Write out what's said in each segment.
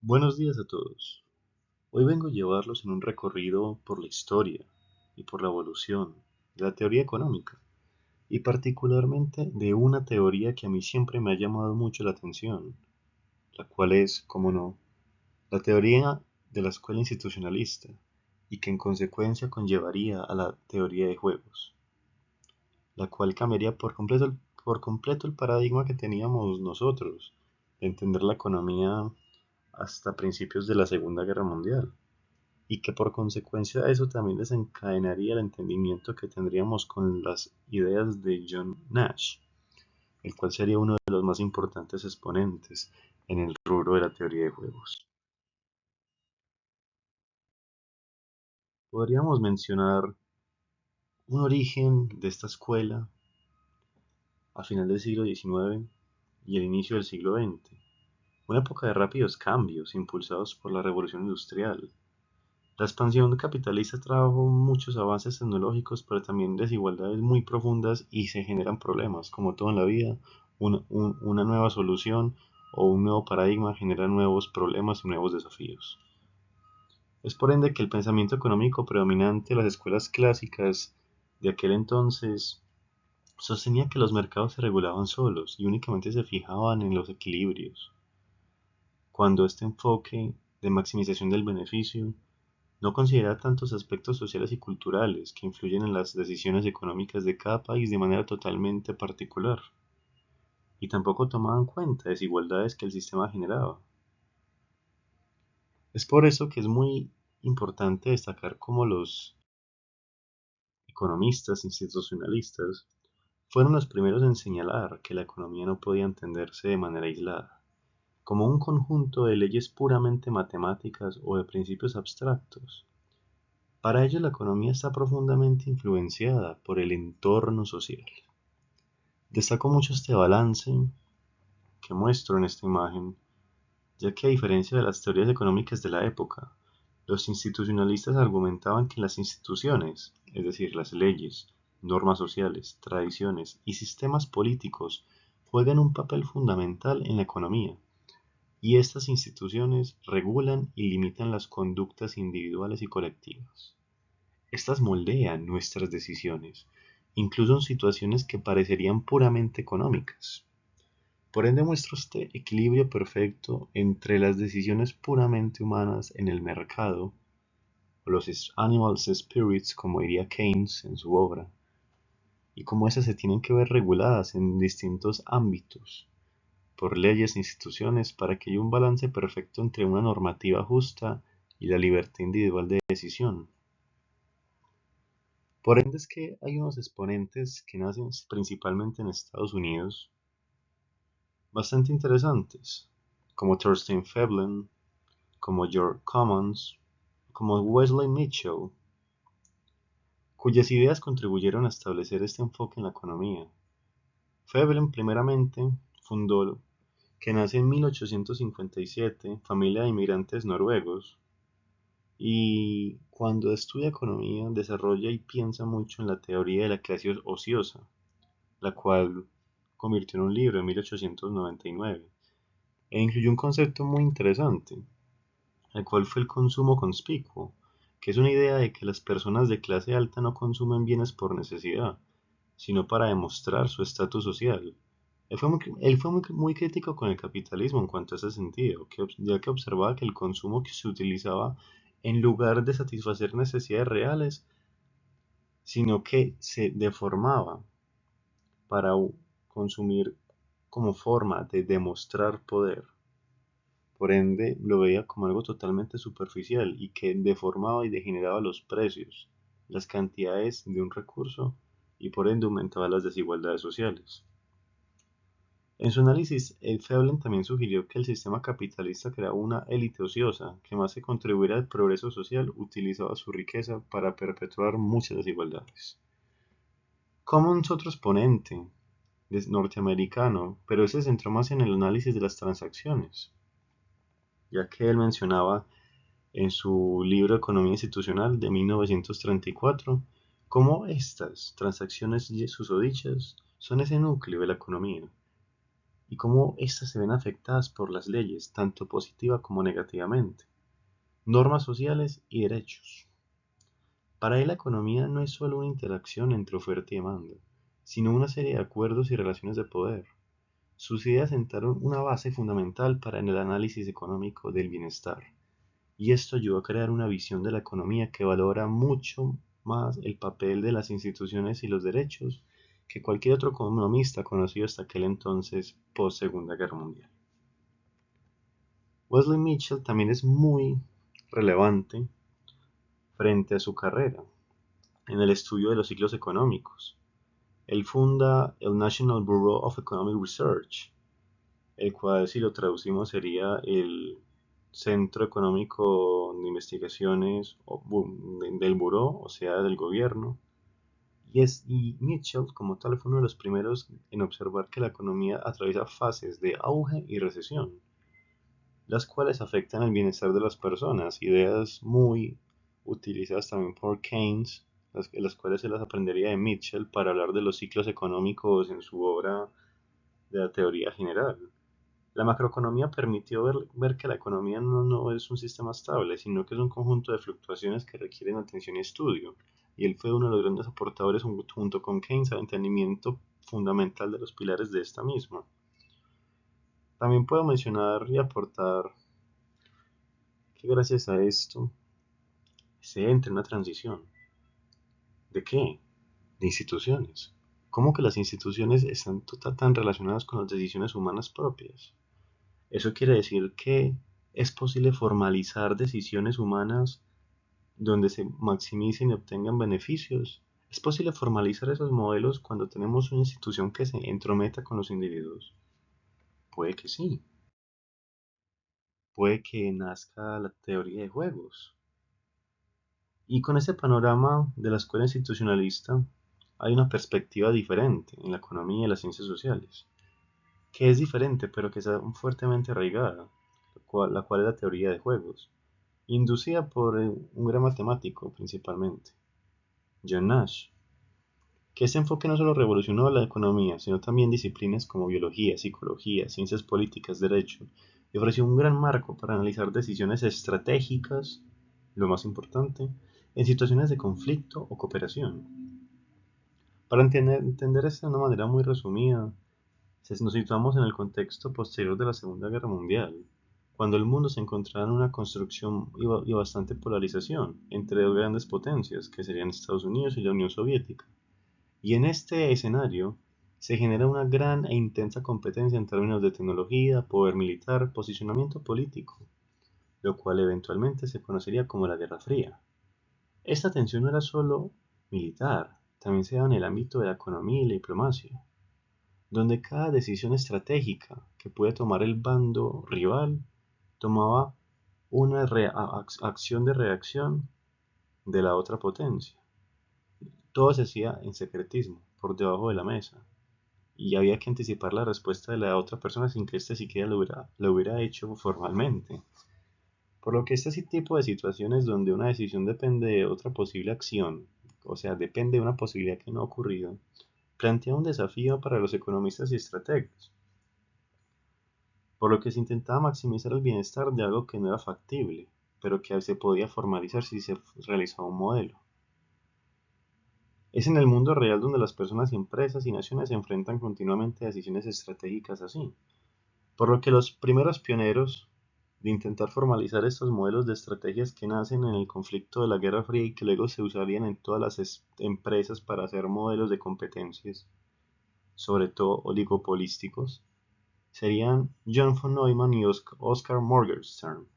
Buenos días a todos. Hoy vengo a llevarlos en un recorrido por la historia y por la evolución de la teoría económica, y particularmente de una teoría que a mí siempre me ha llamado mucho la atención, la cual es, como no, la teoría de la escuela institucionalista, y que en consecuencia conllevaría a la teoría de juegos, la cual cambiaría por completo el paradigma que teníamos nosotros de entender la economía hasta principios de la Segunda Guerra Mundial, y que por consecuencia de eso también desencadenaría el entendimiento que tendríamos con las ideas de John Nash, el cual sería uno de los más importantes exponentes en el rubro de la teoría de juegos. Podríamos mencionar un origen de esta escuela a final del siglo XIX y el inicio del siglo XX, una época de rápidos cambios impulsados por la revolución industrial. La expansión capitalista trajo muchos avances tecnológicos, pero también desigualdades muy profundas y se generan problemas. Como todo en la vida, una nueva solución o un nuevo paradigma genera nuevos problemas y nuevos desafíos. Es por ende que el pensamiento económico predominante de las escuelas clásicas de aquel entonces sostenía que los mercados se regulaban solos y únicamente se fijaban en los equilibrios, cuando este enfoque de maximización del beneficio no considera tantos aspectos sociales y culturales que influyen en las decisiones económicas de cada país de manera totalmente particular, y tampoco tomaba en cuenta desigualdades que el sistema generaba. Es por eso que es muy importante destacar cómo los economistas institucionalistas fueron los primeros en señalar que la economía no podía entenderse de manera aislada, como un conjunto de leyes puramente matemáticas o de principios abstractos. Para ellos la economía está profundamente influenciada por el entorno social. Destaco mucho este balance que muestro en esta imagen, ya que a diferencia de las teorías económicas de la época, los institucionalistas argumentaban que las instituciones, es decir, las leyes, normas sociales, tradiciones y sistemas políticos, juegan un papel fundamental en la economía, y estas instituciones regulan y limitan las conductas individuales y colectivas. Estas moldean nuestras decisiones, incluso en situaciones que parecerían puramente económicas. Por ende muestra este equilibrio perfecto entre las decisiones puramente humanas en el mercado, o los animal spirits, como diría Keynes en su obra, y cómo esas se tienen que ver reguladas en distintos ámbitos, por leyes e instituciones, para que haya un balance perfecto entre una normativa justa y la libertad individual de decisión. Por ende es que hay unos exponentes que nacen principalmente en Estados Unidos, bastante interesantes, como Thorstein Veblen, como George Commons, como Wesley Mitchell, cuyas ideas contribuyeron a establecer este enfoque en la economía. Veblen primeramente fundó, que nace en 1857, familia de inmigrantes noruegos, y cuando estudia economía desarrolla y piensa mucho en la teoría de la clase ociosa, la cual convirtió en un libro en 1899, e incluyó un concepto muy interesante, el cual fue el consumo conspicuo, que es una idea de que las personas de clase alta no consumen bienes por necesidad, sino para demostrar su estatus social. Él fue muy crítico con el capitalismo en cuanto a ese sentido, ya que observaba que el consumo que se utilizaba en lugar de satisfacer necesidades reales, sino que se deformaba para consumir como forma de demostrar poder. Por ende, lo veía como algo totalmente superficial y que deformaba y degeneraba los precios, las cantidades de un recurso, y por ende aumentaba las desigualdades sociales. En su análisis, Veblen también sugirió que el sistema capitalista creaba una élite ociosa que, más que contribuir al progreso social, utilizaba su riqueza para perpetuar muchas desigualdades. Commons, otro exponente norteamericano, pero ese se centró más en el análisis de las transacciones, ya que él mencionaba en su libro Economía Institucional de 1934 cómo estas transacciones susodichas son ese núcleo de la economía, y cómo éstas se ven afectadas por las leyes, tanto positiva como negativamente, normas sociales y derechos. Para él la economía no es solo una interacción entre oferta y demanda, sino una serie de acuerdos y relaciones de poder. Sus ideas sentaron una base fundamental para el análisis económico del bienestar, y esto ayudó a crear una visión de la economía que valora mucho más el papel de las instituciones y los derechos que cualquier otro economista conocido hasta aquel entonces post Segunda Guerra Mundial. Wesley Mitchell también es muy relevante frente a su carrera en el estudio de los ciclos económicos. Él funda el National Bureau of Economic Research, el cual si lo traducimos sería el Centro Económico de Investigaciones del Buró, o sea, del gobierno. Y Mitchell, como tal, fue uno de los primeros en observar que la economía atraviesa fases de auge y recesión, las cuales afectan el bienestar de las personas, ideas muy utilizadas también por Keynes, las cuales se las aprendería de Mitchell para hablar de los ciclos económicos en su obra de la teoría general. La macroeconomía permitió ver que la economía no es un sistema estable, sino que es un conjunto de fluctuaciones que requieren atención y estudio, y él fue uno de los grandes aportadores junto con Keynes al entendimiento fundamental de los pilares de esta misma. También puedo mencionar y aportar que gracias a esto se entra en una transición. ¿De qué? De instituciones. ¿Cómo que las instituciones están tan relacionadas con las decisiones humanas propias? Eso quiere decir que es posible formalizar decisiones humanas donde se maximicen y obtengan beneficios. Es posible formalizar esos modelos cuando tenemos una institución que se entrometa con los individuos. Puede que sí. Puede que nazca la teoría de juegos. Y con ese panorama de la escuela institucionalista hay una perspectiva diferente en la economía y las ciencias sociales, que es diferente pero que está fuertemente arraigada, la cual es la teoría de juegos, inducida por un gran matemático principalmente, John Nash, que este enfoque no solo revolucionó la economía, sino también disciplinas como biología, psicología, ciencias políticas, derecho, y ofreció un gran marco para analizar decisiones estratégicas, lo más importante, en situaciones de conflicto o cooperación. Para entender esto de una manera muy resumida, nos situamos en el contexto posterior de la Segunda Guerra Mundial, cuando el mundo se encontraba en una construcción y bastante polarización entre dos grandes potencias, que serían Estados Unidos y la Unión Soviética. Y en este escenario se genera una gran e intensa competencia en términos de tecnología, poder militar, posicionamiento político, lo cual eventualmente se conocería como la Guerra Fría. Esta tensión no era solo militar, también se daba en el ámbito de la economía y la diplomacia, donde cada decisión estratégica que puede tomar el bando rival tomaba una acción de reacción de la otra potencia. Todo se hacía en secretismo, por debajo de la mesa, y había que anticipar la respuesta de la otra persona sin que éste siquiera lo hubiera hecho formalmente. Por lo que este tipo de situaciones donde una decisión depende de otra posible acción, o sea, depende de una posibilidad que no ha ocurrido, plantea un desafío para los economistas y estrategas, por lo que se intentaba maximizar el bienestar de algo que no era factible, pero que se podía formalizar si se realizaba un modelo. Es en el mundo real donde las personas, empresas y naciones se enfrentan continuamente a decisiones estratégicas así, por lo que los primeros pioneros de intentar formalizar estos modelos de estrategias que nacen en el conflicto de la Guerra Fría y que luego se usarían en todas las empresas para hacer modelos de competencias, sobre todo oligopolísticos, serían John von Neumann y Oscar Morgenstern.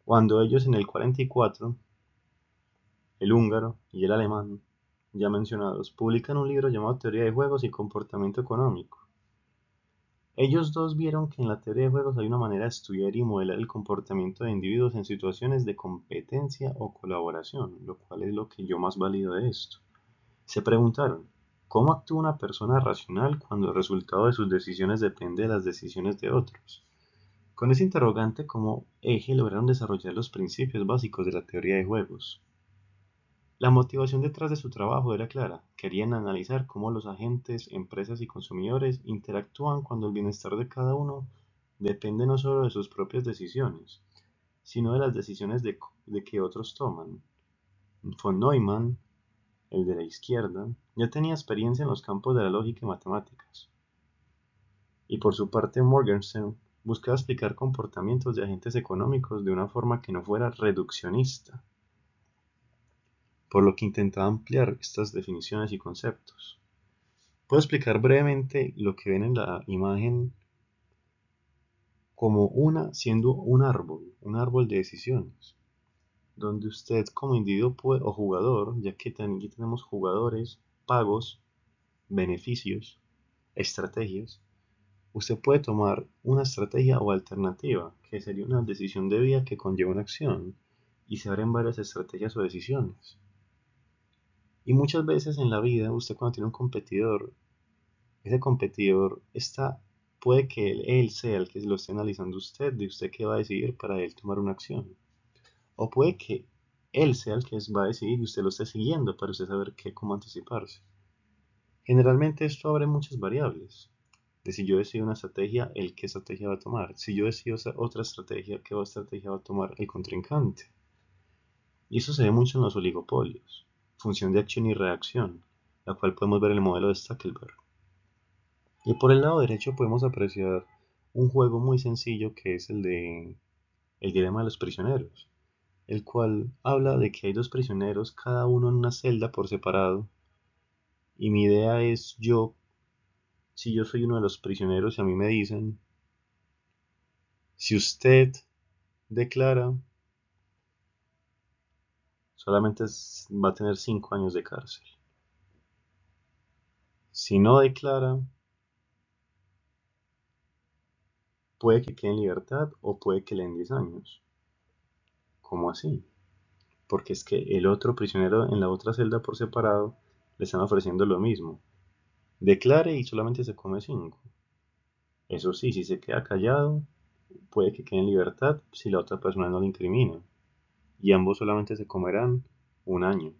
Cuando ellos en el 44, el húngaro y el alemán, ya mencionados, publican un libro llamado Teoría de Juegos y Comportamiento Económico. Ellos dos vieron que en la teoría de juegos hay una manera de estudiar y modelar el comportamiento de individuos en situaciones de competencia o colaboración, lo cual es lo que yo más valido de esto. Se preguntaron, ¿cómo actúa una persona racional cuando el resultado de sus decisiones depende de las decisiones de otros? Con ese interrogante como eje lograron desarrollar los principios básicos de la teoría de juegos. La motivación detrás de su trabajo era clara: querían analizar cómo los agentes, empresas y consumidores interactúan cuando el bienestar de cada uno depende no solo de sus propias decisiones, sino de las decisiones de que otros toman. Von Neumann, el de la izquierda, ya tenía experiencia en los campos de la lógica y matemáticas, y por su parte Morgenstern buscaba explicar comportamientos de agentes económicos de una forma que no fuera reduccionista, por lo que intentaba ampliar estas definiciones y conceptos. Puedo explicar brevemente lo que ven en la imagen como siendo un árbol de decisiones, donde usted como individuo o jugador, ya que aquí tenemos jugadores, pagos, beneficios, estrategias, usted puede tomar una estrategia o alternativa, que sería una decisión de vida que conlleva una acción, y se abren varias estrategias o decisiones. Y muchas veces en la vida, usted cuando tiene un competidor, ese competidor puede que él sea el que lo esté analizando usted, de usted qué va a decidir para él tomar una acción. O puede que él sea el que va a decidir y usted lo esté siguiendo para usted saber cómo anticiparse. Generalmente esto abre muchas variables. De si yo decido una estrategia, el qué estrategia va a tomar. Si yo decido otra estrategia, qué estrategia va a tomar el contrincante. Y eso se ve mucho en los oligopolios, función de acción y reacción, la cual podemos ver en el modelo de Stackelberg. Y por el lado derecho podemos apreciar un juego muy sencillo que es el dilema de los prisioneros, el cual habla de que hay dos prisioneros, cada uno en una celda por separado, y mi idea es si yo soy uno de los prisioneros y a mí me dicen, si usted declara, solamente va a tener 5 años de cárcel. Si no declara, puede que quede en libertad o puede que le den 10 años. ¿Cómo así? Porque es que el otro prisionero en la otra celda por separado le están ofreciendo lo mismo. Declare y solamente se come 5. Eso sí, si se queda callado, puede que quede en libertad si la otra persona no le incrimina. Y ambos solamente se comerán 1 año.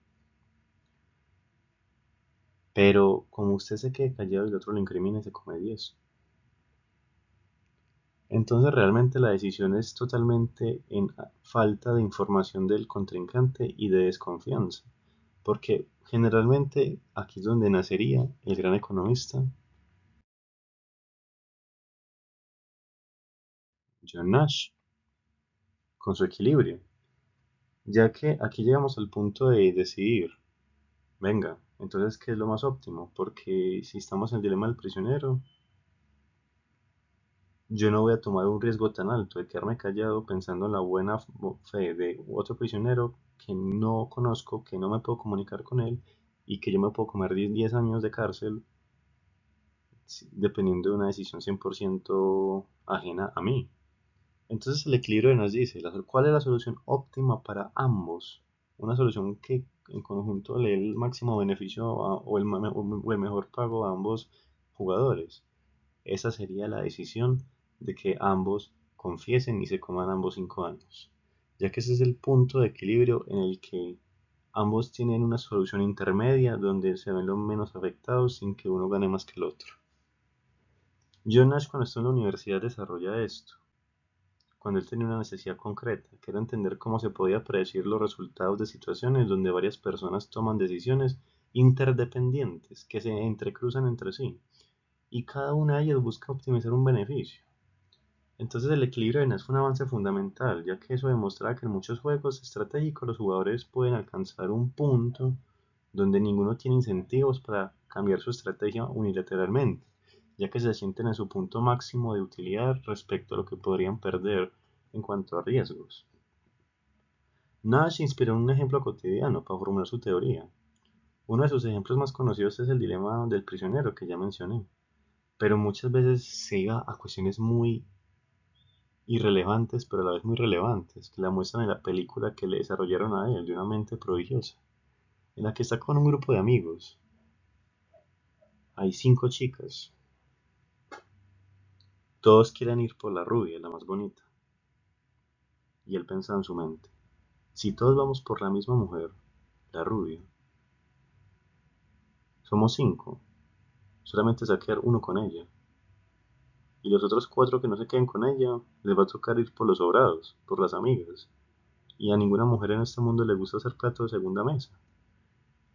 Pero como usted se quede callado y el otro lo incrimina y se come 10. Entonces realmente la decisión es totalmente en falta de información del contrincante y de desconfianza. Porque generalmente aquí es donde nacería el gran economista John Nash con su equilibrio. Ya que aquí llegamos al punto de decidir, venga, entonces, ¿qué es lo más óptimo? Porque si estamos en el dilema del prisionero, yo no voy a tomar un riesgo tan alto de quedarme callado pensando en la buena fe de otro prisionero que no conozco, que no me puedo comunicar con él y que yo me puedo comer 10 años de cárcel dependiendo de una decisión 100% ajena a mí. Entonces el equilibrio de Nash dice, ¿cuál es la solución óptima para ambos? Una solución que en conjunto le dé el máximo beneficio o el mejor pago a ambos jugadores. Esa sería la decisión de que ambos confiesen y se coman ambos 5 años, ya que ese es el punto de equilibrio en el que ambos tienen una solución intermedia donde se ven los menos afectados sin que uno gane más que el otro. John Nash cuando está en la universidad desarrolla esto, cuando él tenía una necesidad concreta, que era entender cómo se podía predecir los resultados de situaciones donde varias personas toman decisiones interdependientes que se entrecruzan entre sí, y cada una de ellas busca optimizar un beneficio. Entonces el equilibrio de NAS fue un avance fundamental, ya que eso demostraba que en muchos juegos estratégicos los jugadores pueden alcanzar un punto donde ninguno tiene incentivos para cambiar su estrategia unilateralmente, ya que se sienten en su punto máximo de utilidad respecto a lo que podrían perder en cuanto a riesgos. Nash inspiró un ejemplo cotidiano para formular su teoría. Uno de sus ejemplos más conocidos es el dilema del prisionero que ya mencioné, pero muchas veces se iba a cuestiones muy irrelevantes, pero a la vez muy relevantes, que la muestran en la película que le desarrollaron a él de una mente prodigiosa, en la que está con un grupo de amigos. Hay 5 chicas. Todos quieren ir por la rubia, la más bonita. Y él pensa en su mente, si todos vamos por la misma mujer, la rubia. Somos cinco, solamente se va a quedar uno con ella. Y los otros cuatro que no se queden con ella, les va a tocar ir por los sobrados, por las amigas. Y a ninguna mujer en este mundo le gusta hacer plato de segunda mesa.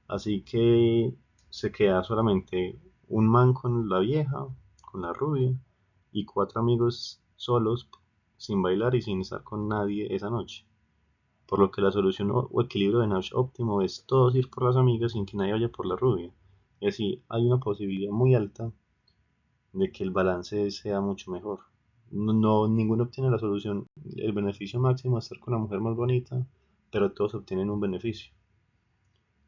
Así que se queda solamente un man con la vieja, con la rubia, y cuatro amigos solos, sin bailar y sin estar con nadie esa noche. Por lo que la solución o equilibrio de Nash óptimo es todos ir por las amigas sin que nadie vaya por la rubia. Y así hay una posibilidad muy alta de que el balance sea mucho mejor. Ninguno obtiene la solución, el beneficio máximo de estar con la mujer más bonita, pero todos obtienen un beneficio.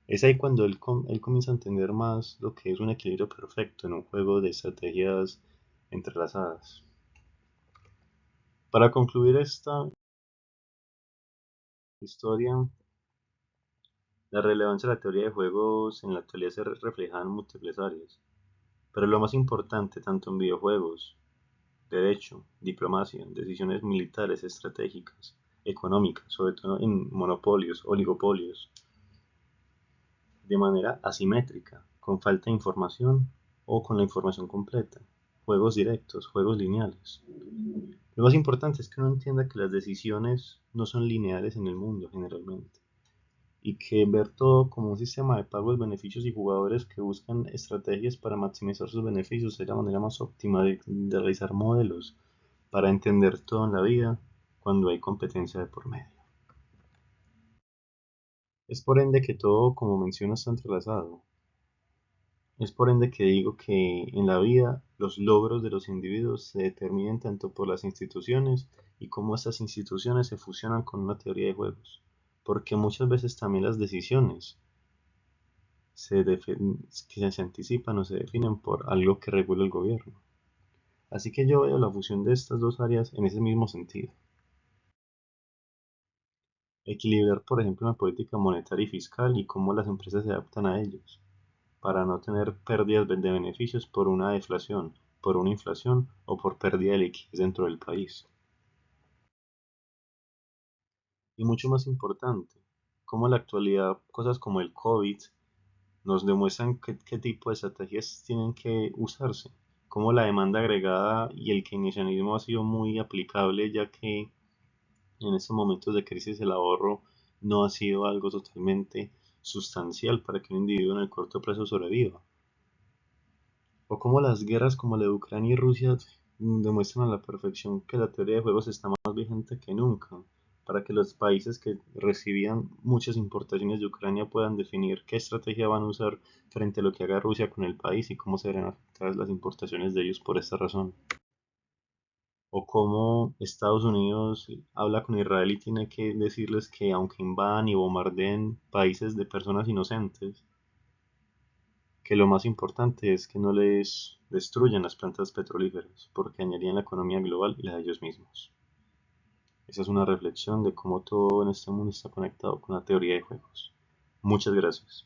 Es ahí cuando él comienza a entender más lo que es un equilibrio perfecto en un juego de estrategias entrelazadas. Para concluir esta historia, la relevancia de la teoría de juegos en la actualidad se refleja en múltiples áreas, pero lo más importante, tanto en videojuegos, derecho, diplomacia, decisiones militares, estratégicas, económicas, sobre todo en monopolios, oligopolios, de manera asimétrica, con falta de información o con la información completa, juegos directos, juegos lineales. Lo más importante es que uno entienda que las decisiones no son lineales en el mundo generalmente y que ver todo como un sistema de pagos, beneficios y jugadores que buscan estrategias para maximizar sus beneficios es la manera más óptima de realizar modelos para entender todo en la vida cuando hay competencia de por medio. Es por ende que todo, como menciono, está entrelazado. Es por ende que digo que en la vida los logros de los individuos se determinan tanto por las instituciones y cómo estas instituciones se fusionan con una teoría de juegos. Porque muchas veces también las decisiones que se anticipan o se definen por algo que regula el gobierno. Así que yo veo la fusión de estas dos áreas en ese mismo sentido. Equilibrar, por ejemplo, la política monetaria y fiscal y cómo las empresas se adaptan a ellos, para no tener pérdidas de beneficios por una deflación, por una inflación o por pérdida de liquidez dentro del país. Y mucho más importante, cómo en la actualidad cosas como el COVID nos demuestran qué tipo de estrategias tienen que usarse, cómo la demanda agregada y el keynesianismo ha sido muy aplicable ya que en estos momentos de crisis el ahorro no ha sido algo totalmente sustancial para que un individuo en el corto plazo sobreviva. O cómo las guerras como la de Ucrania y Rusia demuestran a la perfección que la teoría de juegos está más vigente que nunca, para que los países que recibían muchas importaciones de Ucrania puedan definir qué estrategia van a usar frente a lo que haga Rusia con el país y cómo se verán afectadas las importaciones de ellos por esta razón. O cómo Estados Unidos habla con Israel y tiene que decirles que aunque invadan y bombardeen países de personas inocentes, que lo más importante es que no les destruyan las plantas petrolíferas, porque dañarían la economía global y la de ellos mismos. Esa es una reflexión de cómo todo en este mundo está conectado con la teoría de juegos. Muchas gracias.